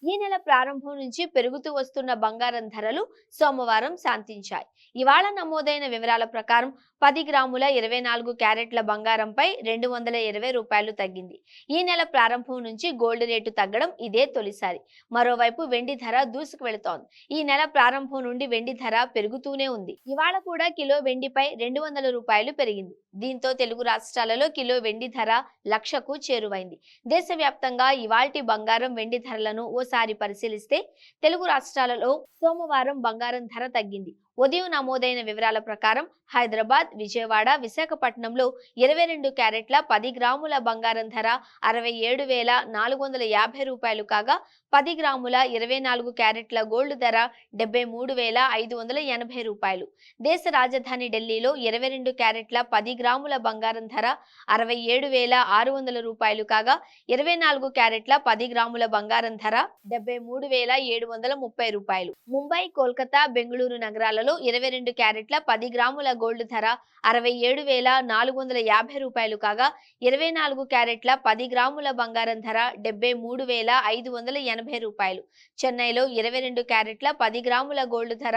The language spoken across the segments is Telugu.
ఈ నెల ప్రారంభం నుంచి పెరుగుతూ వస్తున్న బంగారం ధరలు సోమవారం శాంతించాయి. ఇవాళ నమోదైన వివరాల ప్రకారం 10 గ్రాముల 24 క్యారెట్ల బంగారంపై రూ. 220 తగ్గింది. ఈ నెల ప్రారంభం నుంచి గోల్డ్ రేటు తగ్గడం ఇదే తొలిసారి. మరోవైపు వెండి ధర దూసుకు వెళుతోంది. ఈ నెల ప్రారంభం నుండి వెండి ధర పెరుగుతూనే ఉంది. ఇవాళ కూడా కిలో వెండిపై రూ. 200 పెరిగింది. దీంతో తెలుగు రాష్ట్రాలలో కిలో వెండి ధర లక్షకు చేరువైంది. దేశవ్యాప్తంగా ఇవాల్టి బంగారం వెండి ధరలను ఓసారి పరిశీలిస్తే తెలుగు రాష్ట్రాలలో సోమవారం బంగారం ధర తగ్గింది. ఉదయం నమోదైన వివరాల ప్రకారం హైదరాబాద్, విజయవాడ, విశాఖపట్నంలో 22 క్యారెట్ల 10 గ్రాముల బంగారం ధర రూ. 67,450 కాగా 10 గ్రాముల 24 క్యారెట్ల గోల్డ్ ధర రూ. 73,580. దేశ రాజధాని ఢిల్లీలో 22 క్యారెట్ల 10 గ్రాముల బంగారం ధర రూ. 67,600 కాగా 24 క్యారెట్ల 10 గ్రాముల బంగారం ధర రూ. 73,730. ముంబై, కోల్కతా, బెంగళూరు నగరాలలో 22 క్యారెట్ల 10 గ్రాముల గోల్డ్ ధర రూ. 67,450 కాగా 24 క్యారెట్ల 10 గ్రాముల బంగారం ధర రూ. 73,580. చెన్నైలో 22 క్యారెట్ల 10 గ్రాముల గోల్డ్ ధర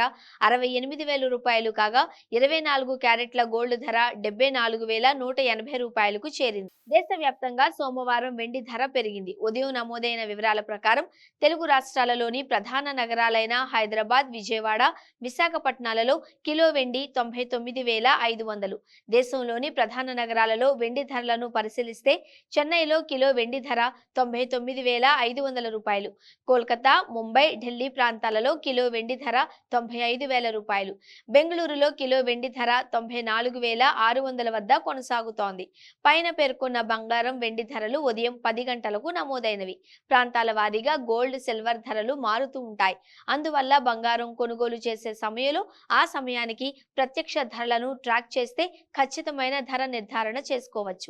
రూ. 68,000 కాగా 24 క్యారెట్ల గోల్డ్ ధర రూ. 74,180కు చేరింది. దేశవ్యాప్తంగా సోమవారం వెండి ధర పెరిగింది. ఉదయం నమోదైన వివరాల ప్రకారం తెలుగు రాష్ట్రాలలోని ప్రధాన నగరాలైన హైదరాబాద్, విజయవాడ, విశాఖపట్నాలలో కిలో వెండి 99,500. దేశంలోని ప్రధాన నగరాలలో వెండి ధరలను పరిశీలిస్తే చెన్నైలో కిలో వెండి ధర రూ. 99,500, కోల్కతా, ముంబై, ఢిల్లీ ప్రాంతాలలో కిలో వెండి ధర రూ. 95,000, బెంగళూరులో కిలో వెండి ధర 94,600 వద్ద కొనసాగుతోంది. పైన పేర్కొన్న బంగారం, వెండి ధరలు ఉదయం 10 గంటలకు నమోదైనవి. ప్రాంతాల వారీగా గోల్డ్, సిల్వర్ ధరలు మారుతూ ఉంటాయి. అందువల్ల బంగారం కొనుగోలు చేసే సమయంలో ఆ సమయానికి ప్రత్యక్ష ధరలను ట్రాక్ చేస్తే ఖచ్చితమైన ధర నిర్ధారణ చేసుకోవచ్చు.